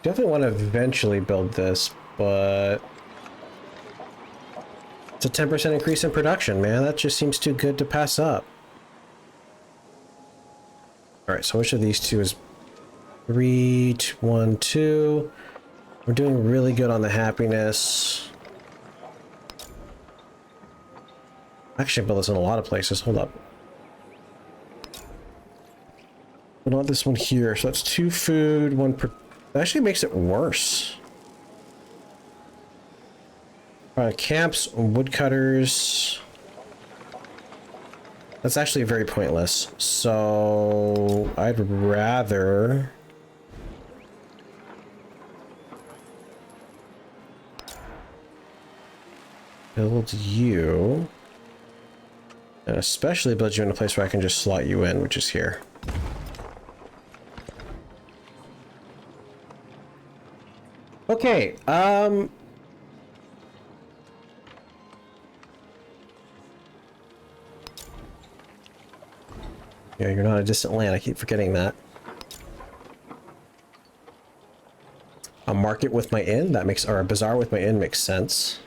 Definitely want to eventually build this, but it's a 10% increase in production, man. That just seems too good to pass up. All right, so which of these two is 3, 1, 2? We're doing really good on the happiness. Actually, I built this in a lot of places. Hold up. But not this one here. So that's 2 food, 1 per. That actually makes it worse. Camps, woodcutters. That's actually very pointless. So I'd rather build you, and especially build you in a place where I can just slot you in, which is here. Okay, yeah, you're not a distant land. I keep forgetting that. A market with my inn, that makes, or a bazaar with my inn makes sense.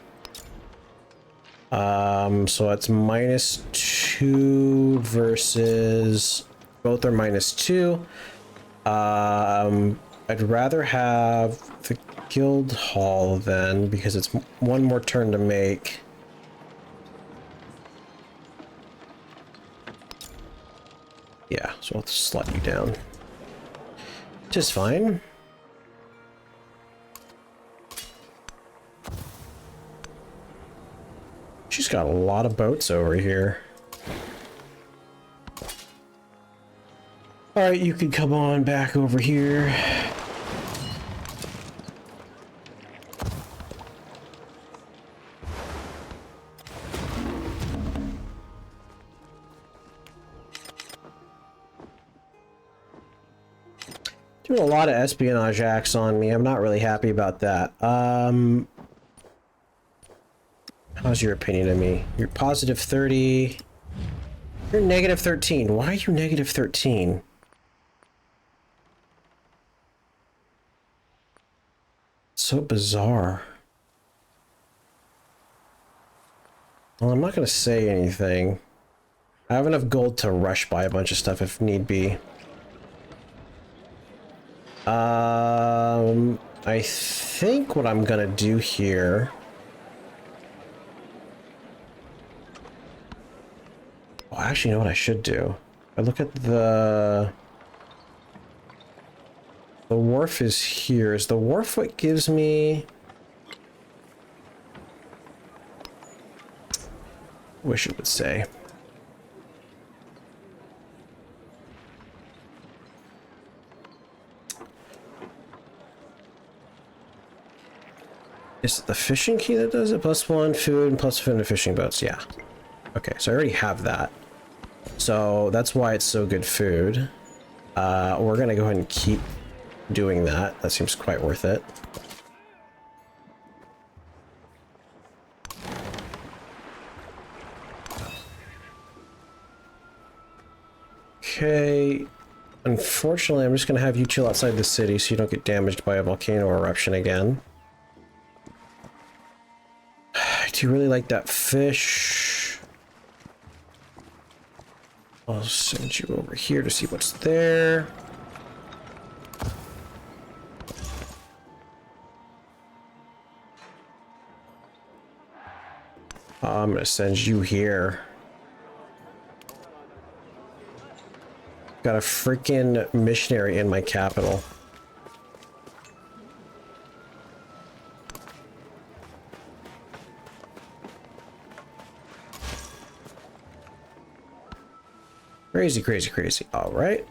So it's -2 versus, both are -2. I'd rather have the guild hall then, because it's 1 more turn to make. Yeah, so I'll slot you down. Which is fine. She's got a lot of boats over here. Alright, you can come on back over here. Doing a lot of espionage acts on me. I'm not really happy about that. How's your opinion of me? You're positive 30. You're negative 13. Why are you negative 13? So bizarre. Well, I'm not going to say anything. I have enough gold to rush by a bunch of stuff if need be. I think what I'm going to do here... Well, actually, you know what I should do? I look at the wharf is here. Is the wharf what gives me... Wish it would say. Is it the fishing key that does it? +1 food and +1 to fishing boats. Yeah. Okay, so I already have that. So that's why it's so good food. We're gonna go ahead and keep doing that. That seems quite worth it. Okay. Unfortunately, I'm just gonna have you chill outside the city so you don't get damaged by a volcano eruption again. Do you really like that fish? I'll send you over here to see what's there. I'm gonna send you here. Got a freaking missionary in my capital. Crazy, crazy, crazy. All right.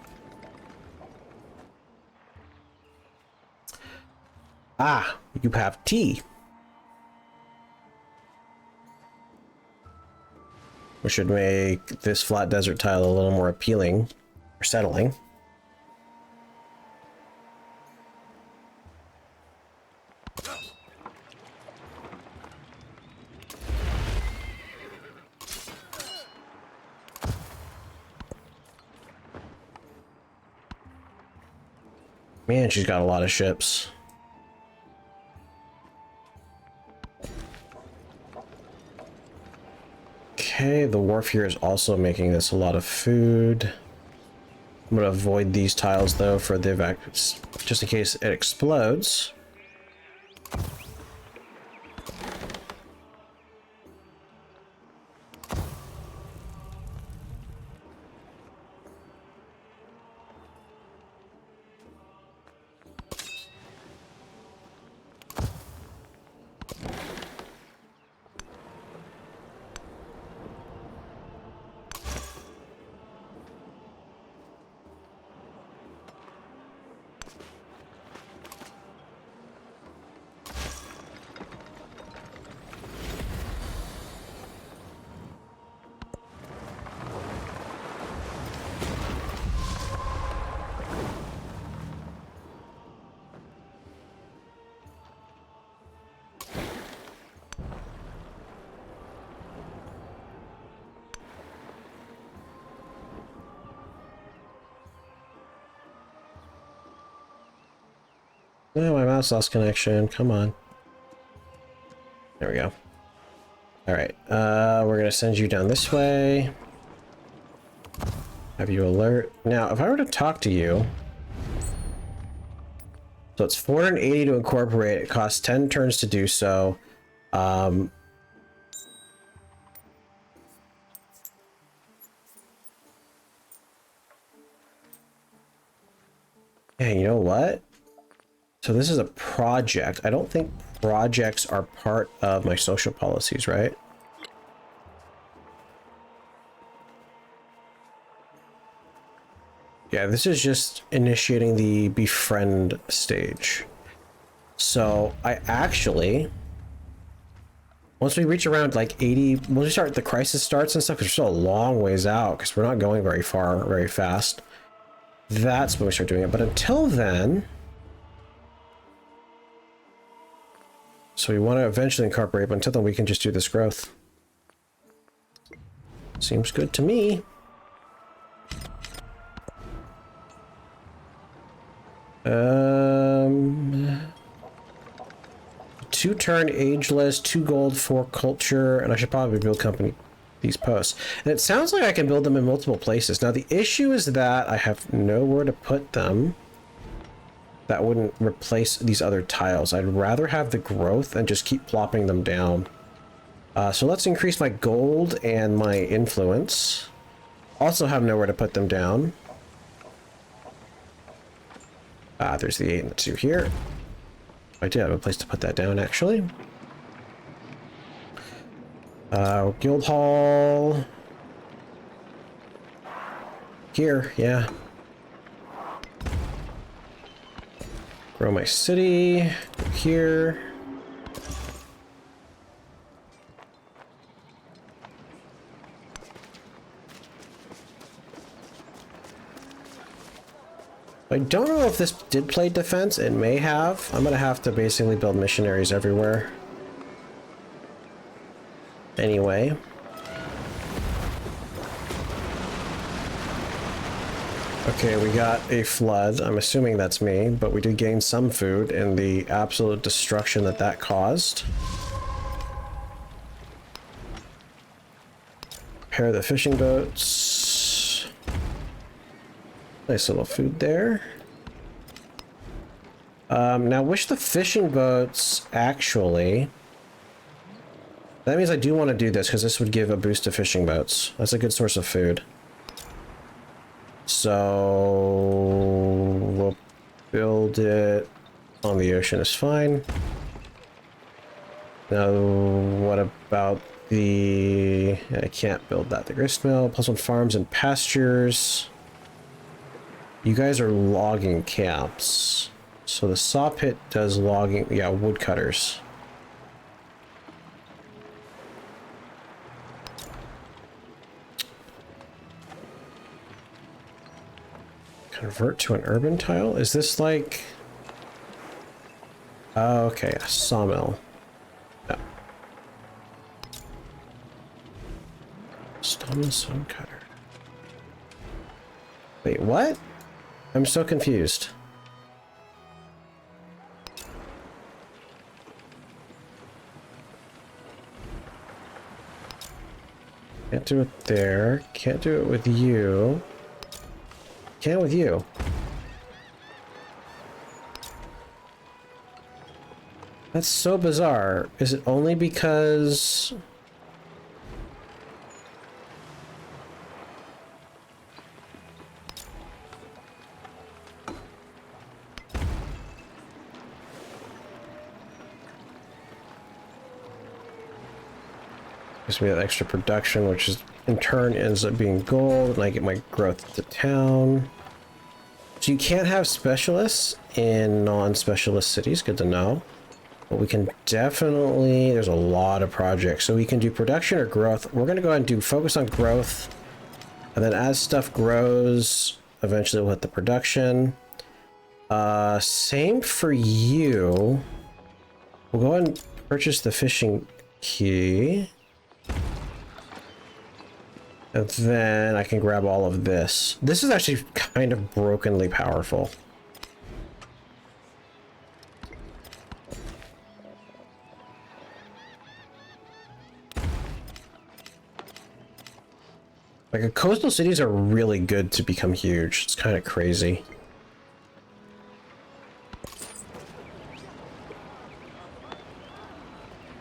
Ah, you have tea. We should make this flat desert tile a little more appealing or settling. Man, she's got a lot of ships. Okay, the wharf here is also making this a lot of food. I'm gonna avoid these tiles though for the just in case it explodes. No, my mouse lost connection. Come on. There we go. All right, we're gonna send you down this way. Have you alert. Now, if I were to talk to you, so it's 480 to incorporate. It costs 10 turns to do so. Yeah, you know what? So this is a project. I don't think projects are part of my social policies, right? Yeah, this is just initiating the befriend stage. So I actually, once we reach around like 80, once we start the crisis starts and stuff, because we're still a long ways out because we're not going very far, very fast. That's when we start doing it. But until then, so we want to eventually incorporate, but until then we can just do this growth. Seems good to me. Two turn ageless, 2 gold, 4 culture, and I should probably build company these posts. And it sounds like I can build them in multiple places. Now the issue is that I have nowhere to put them that wouldn't replace these other tiles. I'd rather have the growth and just keep plopping them down. So let's increase my gold and my influence. Also have nowhere to put them down. There's the 8 and the 2 here. I did have a place to put that down, actually. Guild Hall. Here, yeah. Grow my city. Here. I don't know if this did play defense. It may have. I'm gonna have to basically build missionaries everywhere. Anyway. Okay, we got a flood. I'm assuming that's me, but we did gain some food in the absolute destruction that that caused. Repair the fishing boats. Nice little food there. Now, wish the fishing boats actually... That means I do want to do this because this would give a boost to fishing boats. That's a good source of food. So we'll build it on the ocean is fine. Now, what about the... I can't build that. The grist mill, +1 farms and pastures. You guys are logging camps. So the saw pit does logging, yeah, woodcutters. Convert to an urban tile? Is this like... Oh, okay, a sawmill. No. Stone stone cutter. Wait, what? I'm so confused. Can't do it there. Can't do it with you. Can with you. That's so bizarre. Is it only because... gives me that extra production, which is in turn ends up being gold, and I get my growth to town. So you can't have specialists in non-specialist cities. Good to know. But we can definitely, there's a lot of projects. So we can do production or growth. We're going to go ahead and do focus on growth. And then as stuff grows, eventually we'll hit the production. Same for you. We'll go ahead and purchase the fishing key. And then I can grab all of this. This is actually kind of brokenly powerful. Like, coastal cities are really good to become huge. It's kind of crazy.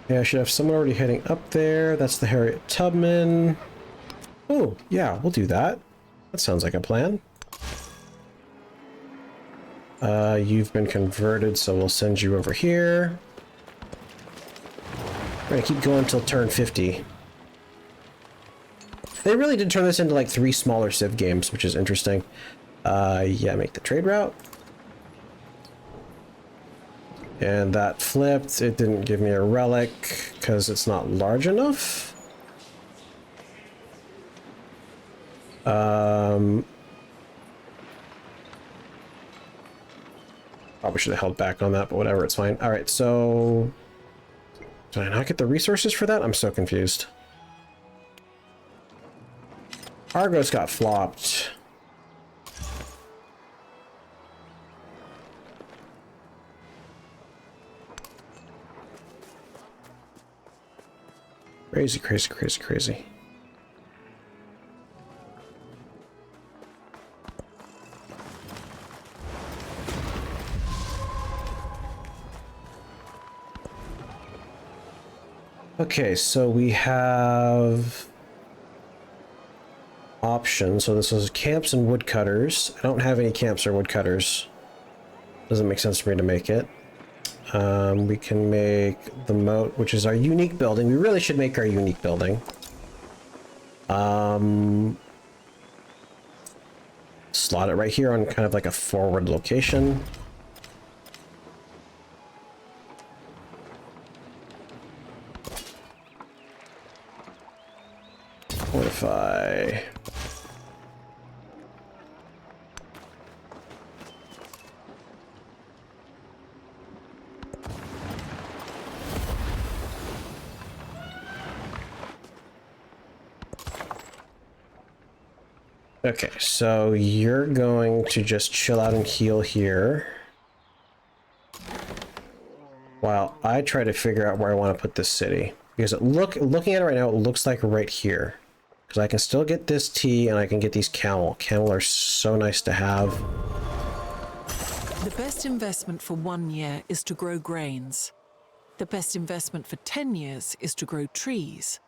Yeah, I should have someone already heading up there. That's the Harriet Tubman. Oh, yeah, we'll do that. That sounds like a plan. You've been converted, so we'll send you over here. We're gonna keep going until turn 50. They really did turn this into like 3 smaller Civ games, which is interesting. Yeah, make the trade route. And that flipped. It didn't give me a relic because it's not large enough. Probably should have held back on that, but whatever, it's fine. All right, so did I not get the resources for that? I'm so confused. Argos got flopped. Crazy, crazy, crazy, crazy. Okay, so we have options. So this is camps and woodcutters. I don't have any camps or woodcutters. Doesn't make sense for me to make it. We can make the moat, which is our unique building. We really should make our unique building. Slot it right here on kind of like a forward location. Fortify. Okay, so you're going to just chill out and heal here while I try to figure out where I want to put this city. Because looking at it right now, it looks like right here. Because I can still get this tea and I can get these camel. Camel are so nice to have. The best investment for 1 year is to grow grains. The best investment for 10 years is to grow trees.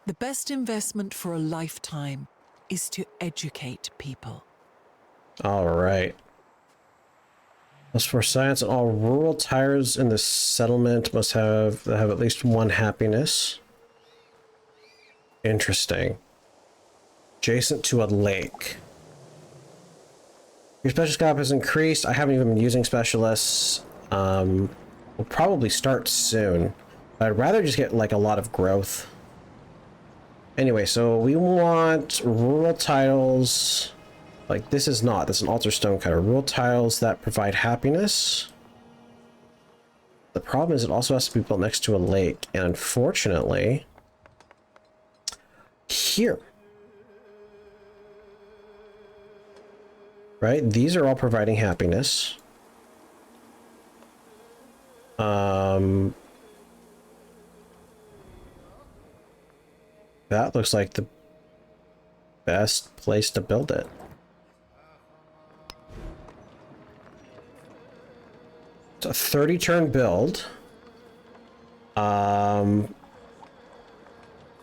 The best investment for a lifetime is to educate people. All right. As for science, all rural tires in the settlement must have at least 1 happiness. Interesting. Adjacent to a lake. Your special scope has increased. I haven't even been using specialists. We'll probably start soon. But I'd rather just get like a lot of growth. Anyway, so we want rural tiles. Like this is not. This is an altar stone cutter. Rural tiles that provide happiness. The problem is it also has to be built next to a lake. And unfortunately, here. Right? These are all providing happiness. That looks like the best place to build it. It's a 30-turn build.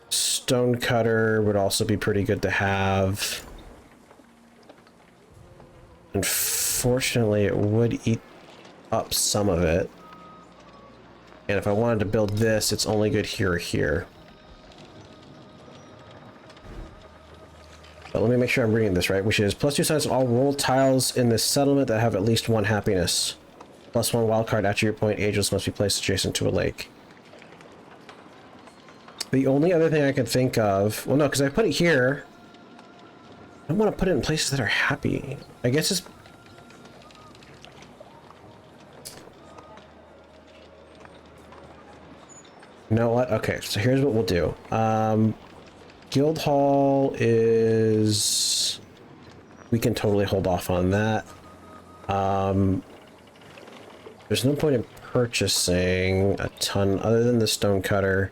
Stonecutter would also be pretty good to have. Unfortunately, it would eat up some of it. And if I wanted to build this, it's only good here or here. But let me make sure I'm reading this right, which is +2 science on all roll tiles in this settlement that have at least 1 happiness. +1 wildcard attribute point ageless must be placed adjacent to a lake. The only other thing I can think of, well no, because I put it here. I don't want to put it in places that are happy. I guess it's... You know what? Okay, so here's what we'll do. Guild Hall is... We can totally hold off on that. There's no point in purchasing a ton other than the stonecutter.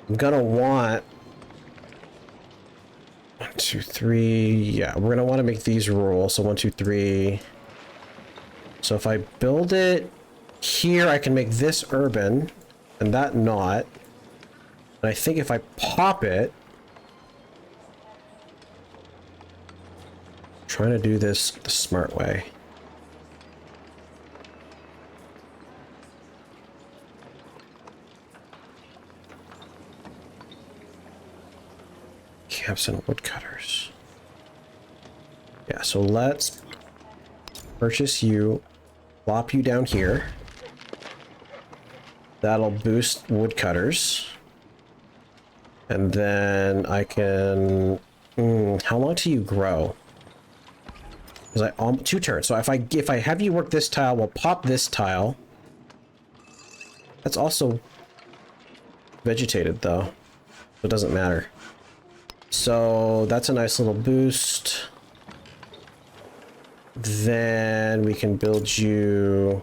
I'm gonna want... 1, 2, 3... Yeah, we're gonna want to make these rural. So 1, 2, 3... So if I build it here, I can make this urban, and that not. And I think if I pop it... I'm trying to do this the smart way. Camps and woodcutters. Yeah, so let's purchase you, plop you down here. That'll boost woodcutters. And then I can... how long till you grow? Because I 2 turns. So if I have you work this tile, we'll pop this tile. That's also vegetated though, so it doesn't matter. So that's a nice little boost. Then we can build you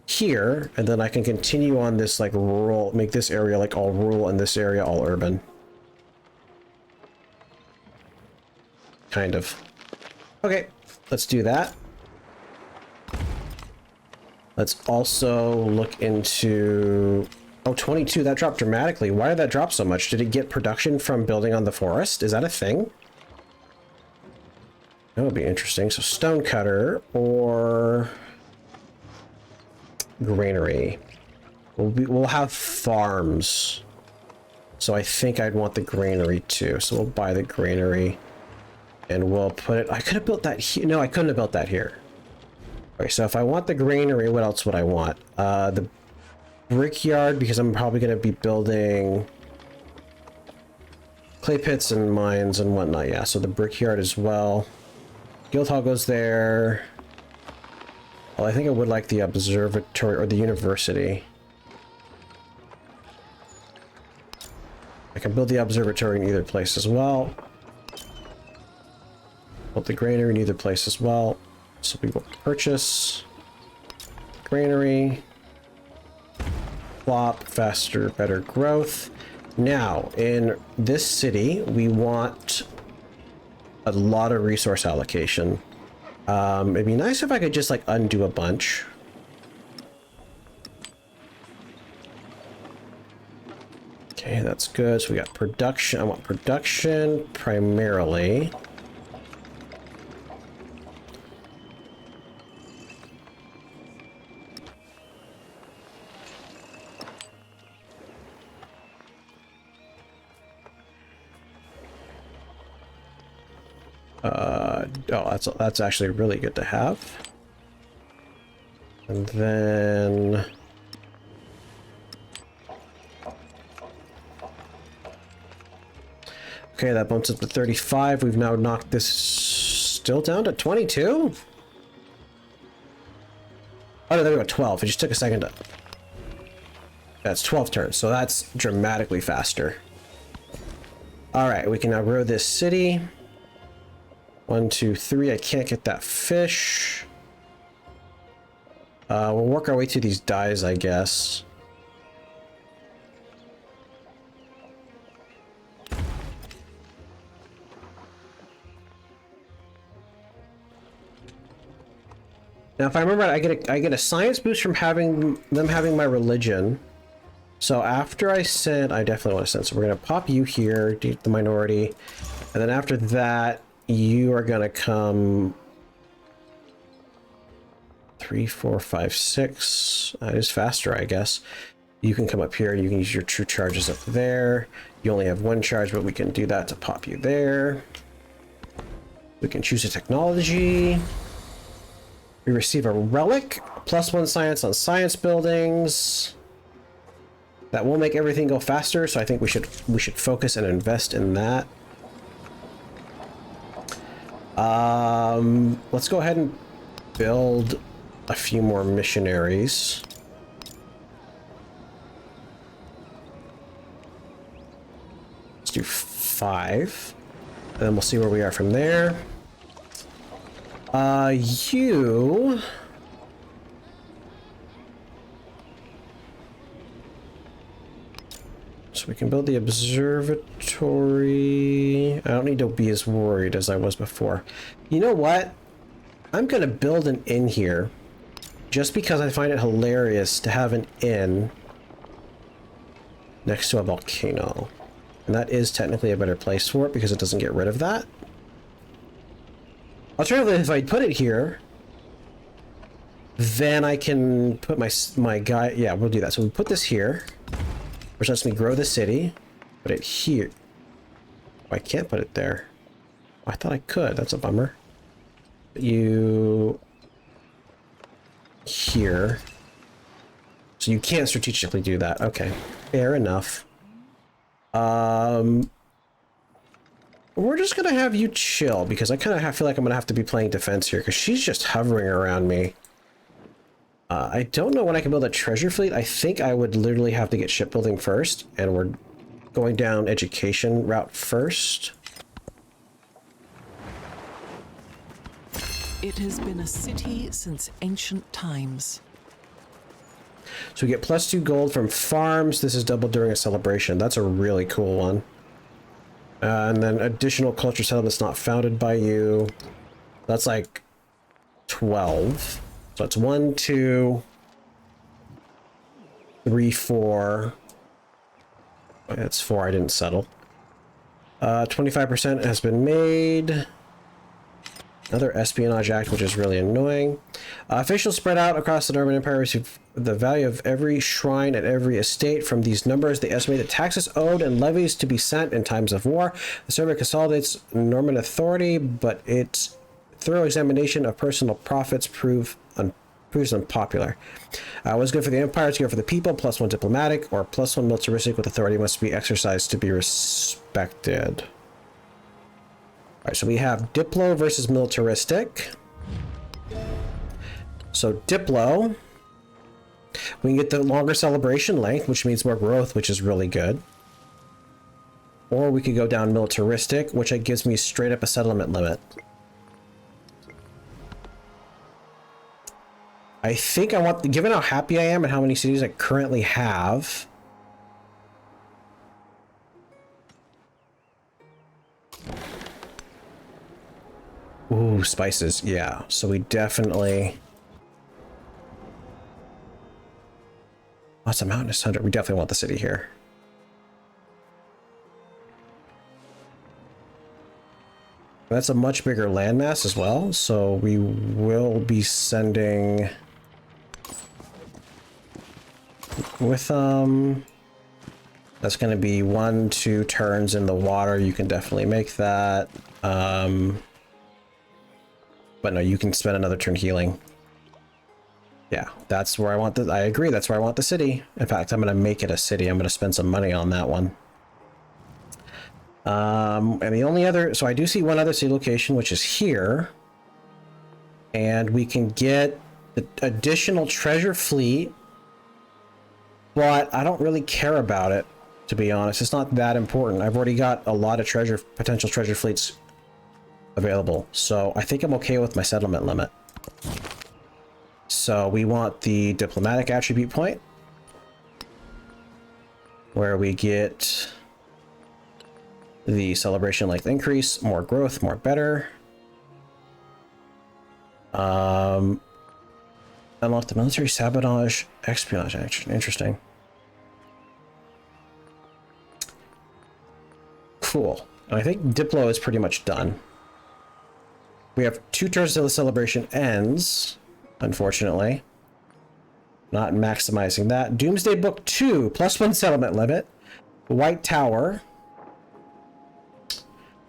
here, and then I can continue on this like rural, make this area like all rural and this area all urban. Kind of. Okay, let's do that. Let's also look into... Oh, 22, that dropped dramatically. Why did that drop so much? Did it get production from building on the forest? Is that a thing? That would be interesting. So stonecutter or granary. We'll have farms. So I think I'd want the granary too. So we'll buy the granary and we'll put it... I could have built that here. No, I couldn't have built that here. Okay, so if I want the granary, what else would I want? The brickyard, because I'm probably going to be building clay pits and mines and whatnot. Yeah, so the brickyard as well. Guild Hall goes there. Well, I think I would like the observatory or the university. I can build the observatory in either place as well. Build the granary in either place as well. So we will purchase granary. Plop, faster, better growth. Now, in this city, we want a lot of resource allocation. It'd be nice if I could just like undo a bunch. Okay, that's good. So we got production. I want production primarily. Oh, that's actually really good to have. And then okay, that bumps up to 35. We've now knocked this still down to 22. Oh no, there we go, 12. It just took a second to... That's 12 turns, so that's dramatically faster. All right, we can now grow this city. 1, 2, 3. I can't get that fish. We'll work our way through these dyes, I guess. Now, if I remember, I get a science boost from having my religion. So after I send, I definitely want to send. So we're gonna pop you here, the minority, and then after that, you are gonna come 3, 4, 5, 6. It is faster, I guess. You can come up here. You can use your true charges up there. You only have 1 charge, but we can do that to pop you there. We can choose a technology. We receive a relic, +1 science on science buildings. That will make everything go faster, so I think we should focus and invest in that. Let's go ahead and build a few more missionaries. Let's do 5. And then we'll see where we are from there. You... So we can build the observatory. I don't need to be as worried as I was before. You know what? I'm gonna build an inn here. Just because I find it hilarious to have an inn next to a volcano. And that is technically a better place for it because it doesn't get rid of that. Alternatively, if I put it here, then I can put my guy. Yeah, we'll do that. So we put this here, which lets me grow the city. Put it here. Oh, I can't put it there. Oh, I thought I could. That's a bummer. Put you here. So you can't strategically do that. Okay, fair enough. We're just gonna have you chill because I kind of feel like I'm gonna have to be playing defense here because she's just hovering around me. I don't know when I can build a treasure fleet. I think I would literally have to get shipbuilding first, and we're going down education route first. It has been a city since ancient times. So we get +2 gold from farms. This is doubled during a celebration. That's a really cool one. And then additional culture settlements not founded by you. That's like 12. So it's 1, 2, 3, 4. That's 4 I didn't settle. 25% has been made. Another espionage act, which is really annoying. Officials spread out across the Norman Empire receive the value of every shrine at every estate. From these numbers, they estimate the taxes owed and levies to be sent in times of war. The survey consolidates Norman authority, but its thorough examination of personal profits proves unpopular. What's good for the empire is good for the people. +1 diplomatic or +1 militaristic with authority must be exercised to be respected. All right, so we have Diplo versus militaristic. So Diplo, we can get the longer celebration length, which means more growth, which is really good. Or we could go down militaristic, which gives me straight up a settlement limit. I think I want, given how happy I am and how many cities I currently have, ooh, spices, yeah. So we definitely... Oh, it's a mountainous tundra. We definitely want the city here. That's a much bigger landmass as well, so we will be sending... With, that's going to be 1, 2 turns in the water. You can definitely make that. But no, you can spend another turn healing. Yeah, that's where I want the... I agree, that's where I want the city. In fact, I'm going to make it a city. I'm going to spend some money on that one. And the only other... So I do see one other city location, which is here. And we can get the additional treasure fleet. But I don't really care about it, to be honest. It's not that important. I've already got a lot of potential treasure fleets available. So I think I'm okay with my settlement limit. So we want the diplomatic attribute point, where we get the celebration length increase, more growth, more better. Unlock the military sabotage espionage action. Interesting. Cool. And I think Diplo is pretty much done. We have 2 turns till the celebration ends, unfortunately. Not maximizing that. Doomsday Book 2, +1 settlement limit. White Tower.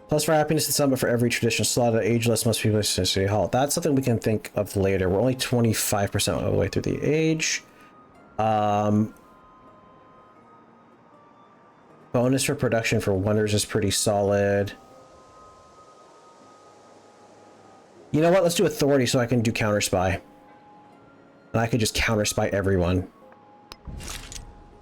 Plus for happiness and summit for every tradition slot at ageless must be placed in City Hall. That's something we can think of later. We're only 25% of the way through the age. Bonus for production for wonders is pretty solid. You know what? Let's do authority so I can do counter spy. And I could just counter spy everyone.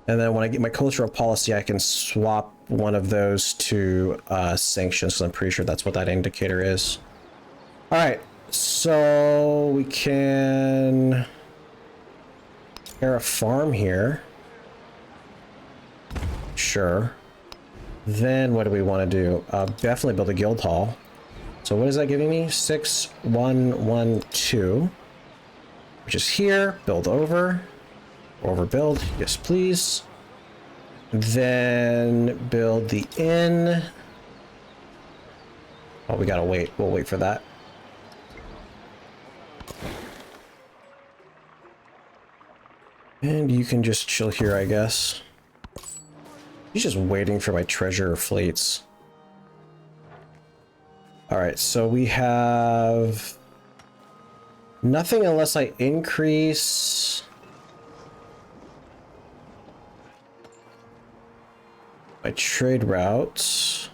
And then when I get my cultural policy, I can swap one of those to sanctions. So I'm pretty sure that's what that indicator is. All right, so we can pair a farm here. Sure. Then what do we want to do? Definitely build a guild hall. So what is that giving me? 6, 1, 1, 2, which is here. Build over. Overbuild, yes please. Then build the inn. Oh, we gotta wait. We'll wait for that. And you can just chill here, I guess. He's just waiting for my treasure fleets. Alright, so we have nothing unless I increase my trade routes.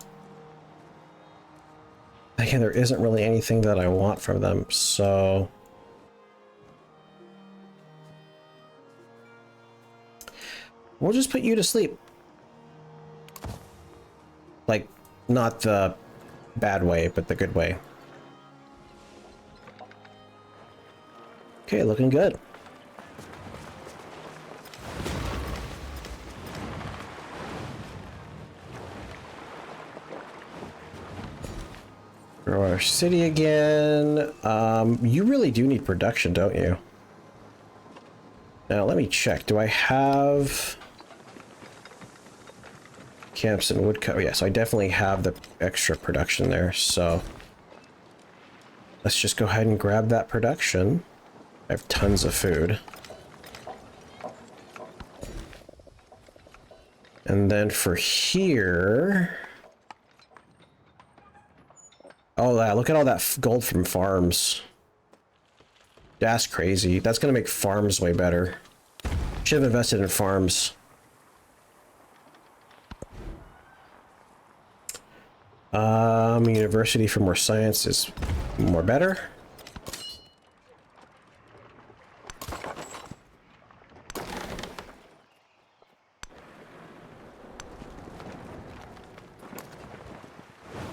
Again, there isn't really anything that I want from them, so we'll just put you to sleep. Like, not the bad way, but the good way. Okay, looking good. Grow our city again. You really do need production, don't you? Now, let me check. Do I have camps and woodcut? Yes, I definitely have the extra production there, so let's just go ahead and grab that production. I have tons of food. And then for here... Oh, look at all that gold from farms. That's crazy. That's going to make farms way better. Should have invested in farms. University for more science is more better.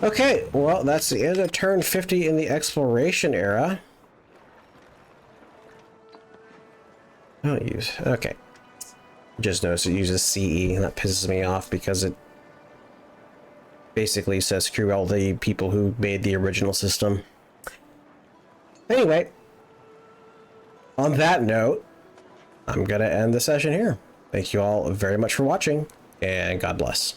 Okay, well, that's the end of turn 50 in the exploration era. Oh, use, okay. Just noticed it uses CE, and that pisses me off because it basically says screw all the people who made the original system. Anyway, on that note, I'm gonna end the session here. Thank you all very much for watching, and God bless.